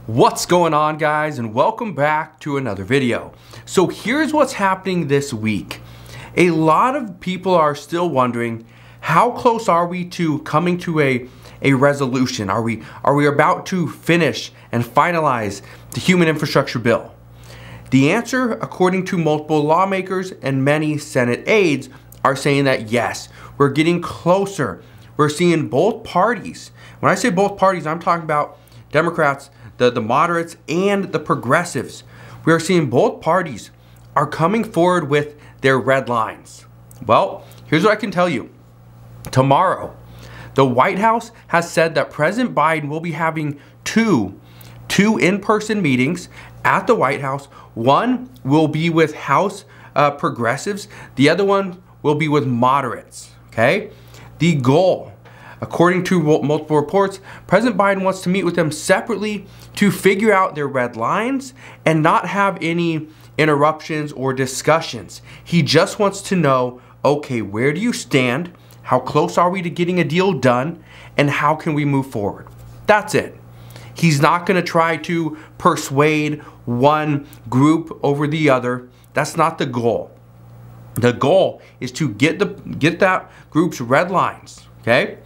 What's going on, guys, and welcome back to another video. So here's what's happening this week. A lot of people are still wondering, how close are we to coming to a resolution? Are we about to finish and finalize the Human Infrastructure Bill? The answer, according to multiple lawmakers and many Senate aides, are saying that yes, we're getting closer. We're seeing both parties. When I say both parties, I'm talking about Democrats, the moderates, and the progressives. We are seeing both parties are coming forward with their red lines. Well, here's what I can tell you. Tomorrow, the White House has said that President Biden will be having two in-person meetings at the White House. One will be with House progressives. The other one will be with moderates, okay? The goal, according to multiple reports, President Biden wants to meet with them separately to figure out their red lines and not have any interruptions or discussions. He just wants to know, okay, where do you stand? How close are we to getting a deal done? And how can we move forward? That's it. He's not going to try to persuade one group over the other. That's not the goal. The goal is to get that group's red lines, okay?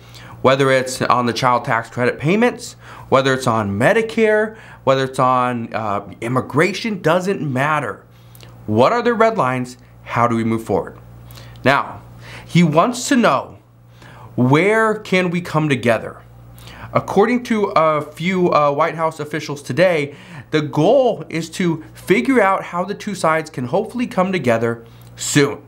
Whether it's on the child tax credit payments, whether it's on Medicare, whether it's on immigration, doesn't matter. What are the red lines? How do we move forward? Now, he wants to know, where can we come together? According to a few White House officials today, the goal is to figure out how the two sides can hopefully come together soon.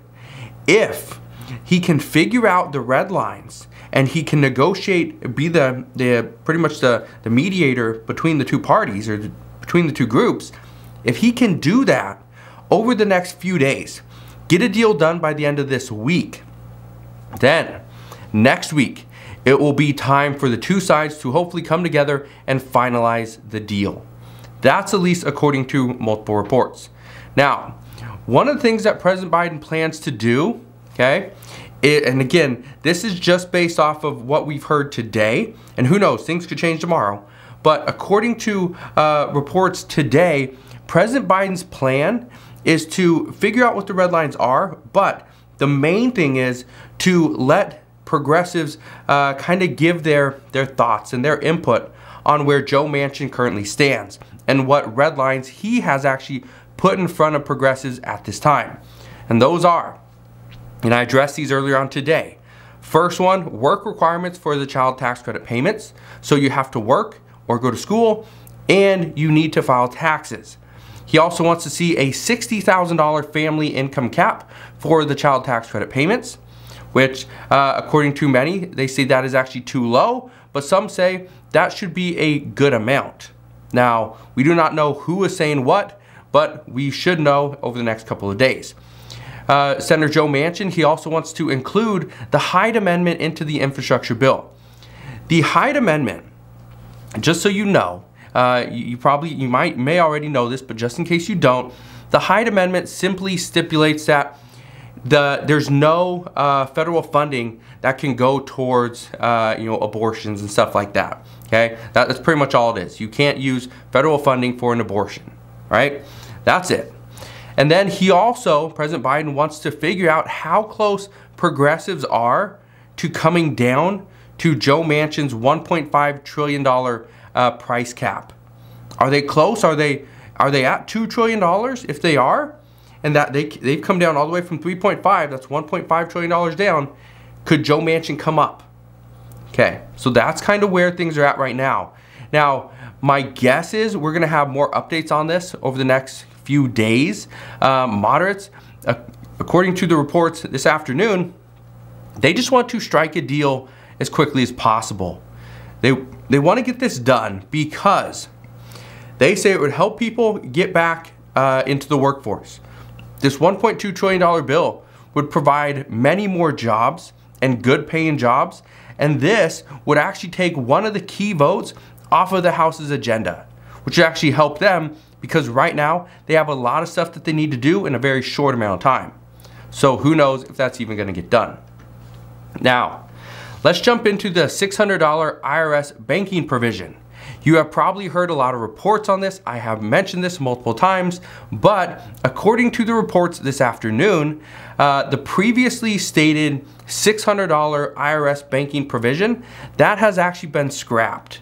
If he can figure out the red lines and he can negotiate, be pretty much the mediator between the two parties or between the two groups, if he can do that over the next few days, get a deal done by the end of this week, then next week it will be time for the two sides to hopefully come together and finalize the deal. That's at least according to multiple reports. Now, one of the things that President Biden plans to do, okay, and again, this is just based off of what we've heard today, and who knows, things could change tomorrow. But according to reports today, President Biden's plan is to figure out what the red lines are, but the main thing is to let progressives kind of give their thoughts and their input on where Joe Manchin currently stands and what red lines he has actually put in front of progressives at this time. And those are, and I addressed these earlier on today. First one, work requirements for the child tax credit payments. So you have to work or go to school and you need to file taxes. He also wants to see a $60,000 family income cap for the child tax credit payments, which according to many, they say that is actually too low, but some say that should be a good amount. Now, we do not know who is saying what, but we should know over the next couple of days. Senator Joe Manchin, he also wants to include the Hyde Amendment into the infrastructure bill. The Hyde Amendment, just so you know, you may already know this, but just in case you don't, the Hyde Amendment simply stipulates that there's no federal funding that can go towards abortions and stuff like that. Okay, that's pretty much all it is. You can't use federal funding for an abortion, right? That's it. And then he also, President Biden, wants to figure out how close progressives are to coming down to Joe Manchin's $1.5 trillion price cap. Are they close? Are they at $2 trillion? If they are, and that they've come down all the way from 3.5, that's $1.5 trillion down, could Joe Manchin come up? Okay, so that's kind of where things are at right now. Now, my guess is we're going to have more updates on this over the next few days. Moderates, according to the reports this afternoon, they just want to strike a deal as quickly as possible. They want to get this done because they say it would help people get back into the workforce. This $1.2 trillion bill would provide many more jobs and good paying jobs, and this would actually take one of the key votes off of the House's agenda, which would actually help them because right now they have a lot of stuff that they need to do in a very short amount of time. So who knows if that's even going to get done. Now, let's jump into the $600 IRS banking provision. You have probably heard a lot of reports on this. I have mentioned this multiple times, but according to the reports this afternoon, the previously stated $600 IRS banking provision, that has actually been scrapped.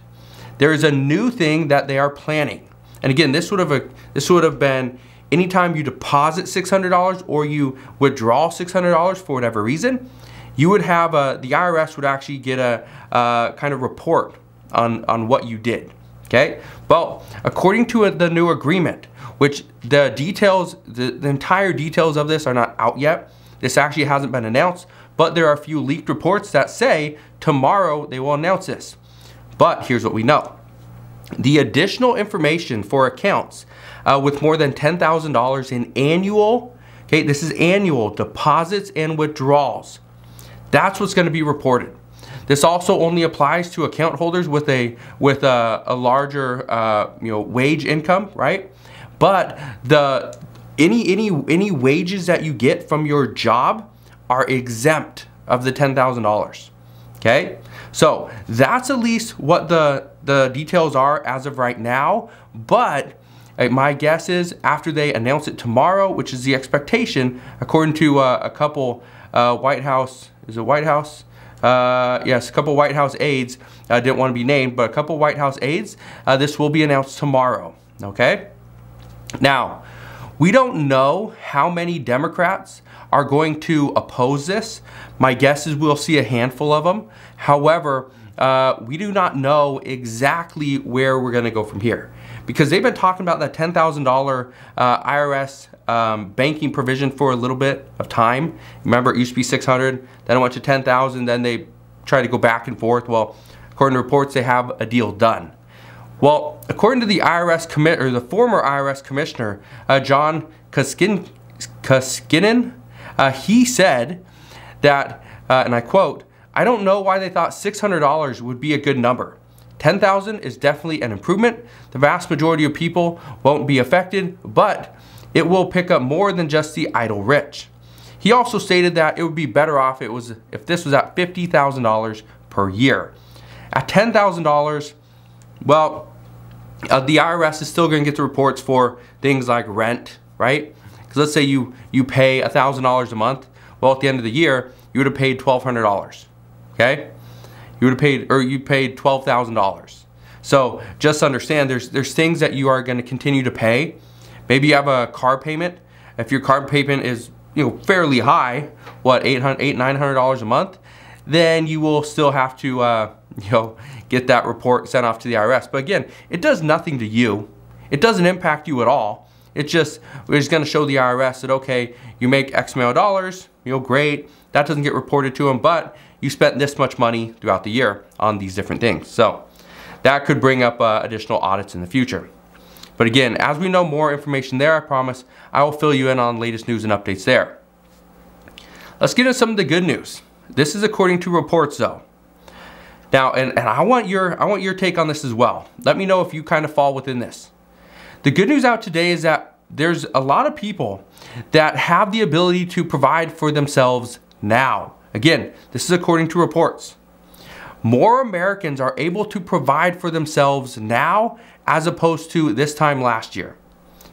There is a new thing that they are planning. And again, this would have been anytime you deposit $600 or you withdraw $600 for whatever reason, you would have the IRS would actually get a kind of report on what you did, okay? Well, according to the new agreement, which the details, the entire details of this are not out yet. This actually hasn't been announced, but there are a few leaked reports that say tomorrow they will announce this. But here's what we know. The additional information for accounts with more than $10,000 in annual, okay, this is annual deposits and withdrawals. That's what's going to be reported. This also only applies to account holders with a larger wage income, right? But any wages that you get from your job are exempt of the $10,000. Okay, so that's at least what the details are as of right now. But my guess is after they announce it tomorrow, which is the expectation, according to a couple White House, is it White House? Yes, a couple White House aides, didn't want to be named, but a couple White House aides, this will be announced tomorrow, okay? Now, we don't know how many Democrats are going to oppose this. My guess is we'll see a handful of them. However, we do not know exactly where we're going to go from here, because they've been talking about that $10,000 IRS banking provision for a little bit of time. Remember, it used to be 600, then it went to 10,000, then they tried to go back and forth. Well, according to reports, they have a deal done. Well, according to the the former IRS commissioner, John Koskinen, he said that, and I quote, "I don't know why they thought $600 would be a good number. 10,000 is definitely an improvement. The vast majority of people won't be affected, but it will pick up more than just the idle rich." He also stated that it would be better off if this was at $50,000 per year. At $10,000, well, the IRS is still going to get the reports for things like rent, right? Because let's say you pay $1,000 a month. Well, at the end of the year, you would have paid $1,200, okay? You paid $12,000. So just understand, there's things that you are going to continue to pay. Maybe you have a car payment. If your car payment is fairly high, what, $900 a month, then you will still have to get that report sent off to the IRS. But again, it does nothing to you. It doesn't impact you at all. We're just going to show the IRS that, okay, you make X amount of dollars, great. That doesn't get reported to them, but you spent this much money throughout the year on these different things. So that could bring up additional audits in the future. But again, as we know more information there, I promise I will fill you in on the latest news and updates there. Let's get into some of the good news. This is according to reports though. Now, and I want your take on this as well. Let me know if you kind of fall within this. The good news out today is that there's a lot of people that have the ability to provide for themselves now. Again, this is according to reports. More Americans are able to provide for themselves now as opposed to this time last year.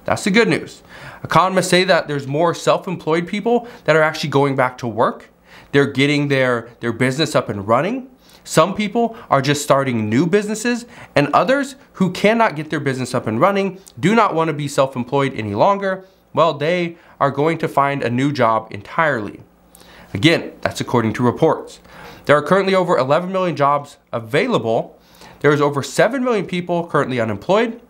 That's the good news. Economists say that there's more self-employed people that are actually going back to work. They're getting their business up and running. Some people are just starting new businesses, and others who cannot get their business up and running, do not want to be self-employed any longer, well, they are going to find a new job entirely. Again, that's according to reports. There are currently over 11 million jobs available. There is over 7 million people currently unemployed,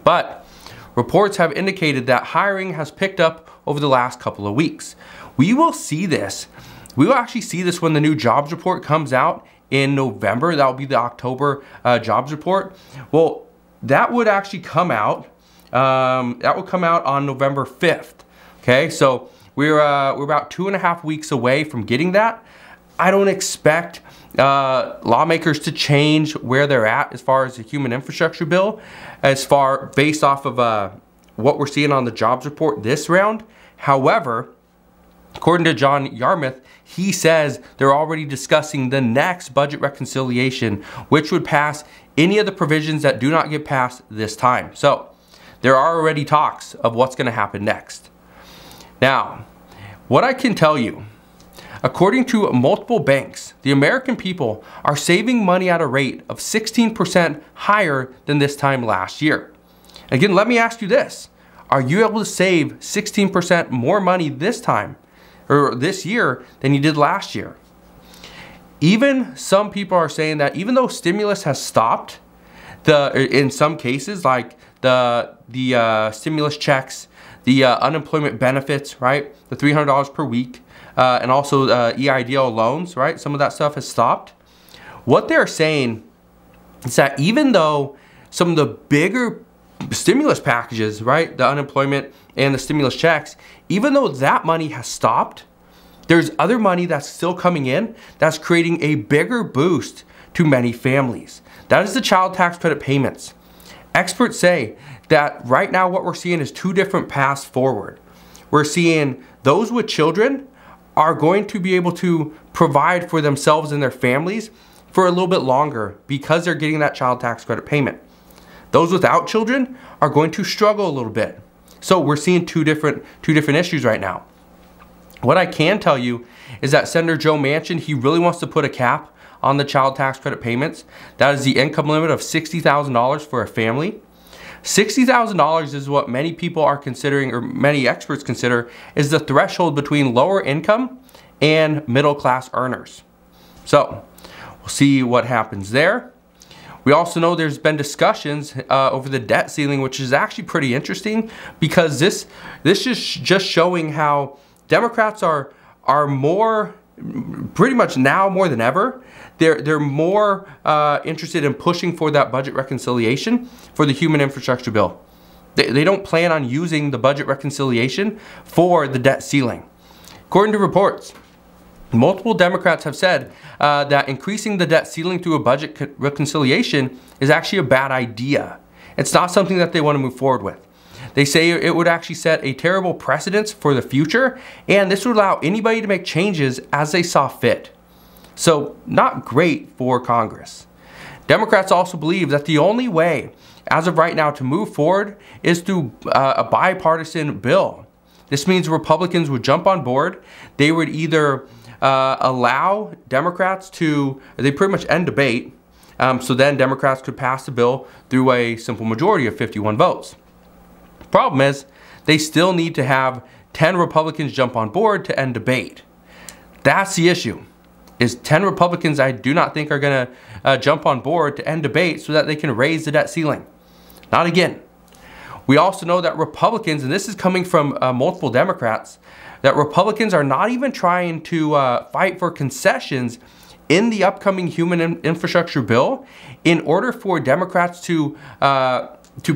but reports have indicated that hiring has picked up over the last couple of weeks. We will see this. We will actually see this when the new jobs report comes out in November. That will be the October jobs report. Well, that would actually come out. That will come out on November 5th. Okay, so we're about 2.5 weeks away from getting that. I don't expect lawmakers to change where they're at as far as the human infrastructure bill, based off of what we're seeing on the jobs report this round. However, according to John Yarmouth, he says they're already discussing the next budget reconciliation, which would pass any of the provisions that do not get passed this time. So there are already talks of what's going to happen next. Now, what I can tell you, according to multiple banks, the American people are saving money at a rate of 16% higher than this time last year. Again, let me ask you this. Are you able to save 16% more money this time or this year than you did last year? Even some people are saying that even though stimulus has stopped, in some cases, like the stimulus checks, the unemployment benefits, right? The $300 per week, and also EIDL loans, right? Some of that stuff has stopped. What they're saying is that even though some of the bigger stimulus packages, right? The unemployment and the stimulus checks, even though that money has stopped, there's other money that's still coming in that's creating a bigger boost to many families. That is the child tax credit payments. Experts say that right now what we're seeing is two different paths forward. We're seeing those with children are going to be able to provide for themselves and their families for a little bit longer because they're getting that child tax credit payment. Those without children are going to struggle a little bit. So we're seeing two different issues right now. What I can tell you is that Senator Joe Manchin, he really wants to put a cap on the child tax credit payments. That is the income limit of $60,000 for a family. $60,000 is what many people are considering, or many experts consider, is the threshold between lower income and middle class earners. So we'll see what happens there. We also know there's been discussions over the debt ceiling, which is actually pretty interesting because this is just showing how Democrats are more, pretty much now more than ever, they're more interested in pushing for that budget reconciliation for the human infrastructure bill. They don't plan on using the budget reconciliation for the debt ceiling. According to reports, multiple Democrats have said that increasing the debt ceiling through a budget reconciliation is actually a bad idea. It's not something that they want to move forward with. They say it would actually set a terrible precedence for the future, and this would allow anybody to make changes as they saw fit. So, not great for Congress. Democrats also believe that the only way, as of right now, to move forward is through a bipartisan bill. This means Republicans would jump on board. They would either allow Democrats to, they pretty much end debate, so then Democrats could pass the bill through a simple majority of 51 votes. Problem is, they still need to have 10 Republicans jump on board to end debate. That's the issue, is 10 Republicans I do not think are going to jump on board to end debate so that they can raise the debt ceiling. Not again. We also know that Republicans, and this is coming from multiple Democrats, that Republicans are not even trying to fight for concessions in the upcoming human infrastructure bill in order for Democrats to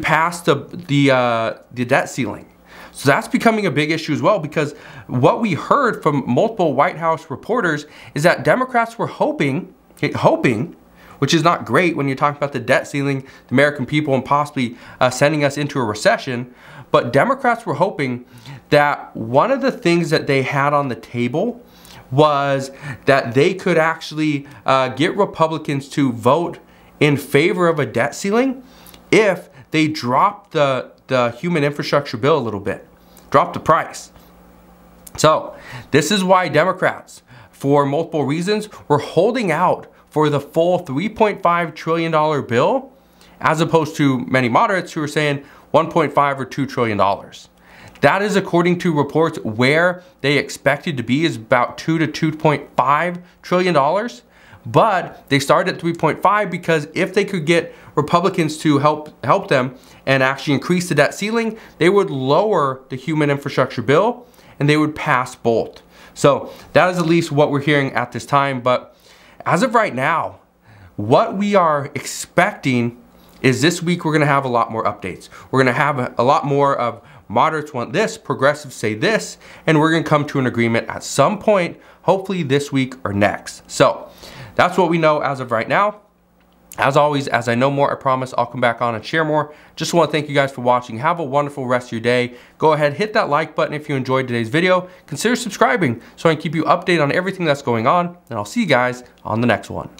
pass the debt ceiling. So that's becoming a big issue as well, because what we heard from multiple White House reporters is that Democrats were hoping, which is not great when you're talking about the debt ceiling, the American people, and possibly sending us into a recession, but Democrats were hoping that one of the things that they had on the table was that they could actually get Republicans to vote in favor of a debt ceiling if they dropped the human infrastructure bill a little bit, dropped the price. So this is why Democrats, for multiple reasons, were holding out for the full $3.5 trillion bill, as opposed to many moderates who are saying $1.5 or $2 trillion. That is according to reports where they expected to be is about $2 to $2.5 trillion. But they started at 3.5 because if they could get Republicans to help them and actually increase the debt ceiling, they would lower the human infrastructure bill and they would pass both. So that is at least what we're hearing at this time. But as of right now, what we are expecting is this week we're going to have a lot more updates. We're going to have a lot more of moderates want this, progressives say this, and we're going to come to an agreement at some point, hopefully this week or next. So that's what we know as of right now. As always, as I know more, I promise I'll come back on and share more. Just want to thank you guys for watching. Have a wonderful rest of your day. Go ahead, hit that like button if you enjoyed today's video. Consider subscribing so I can keep you updated on everything that's going on. And I'll see you guys on the next one.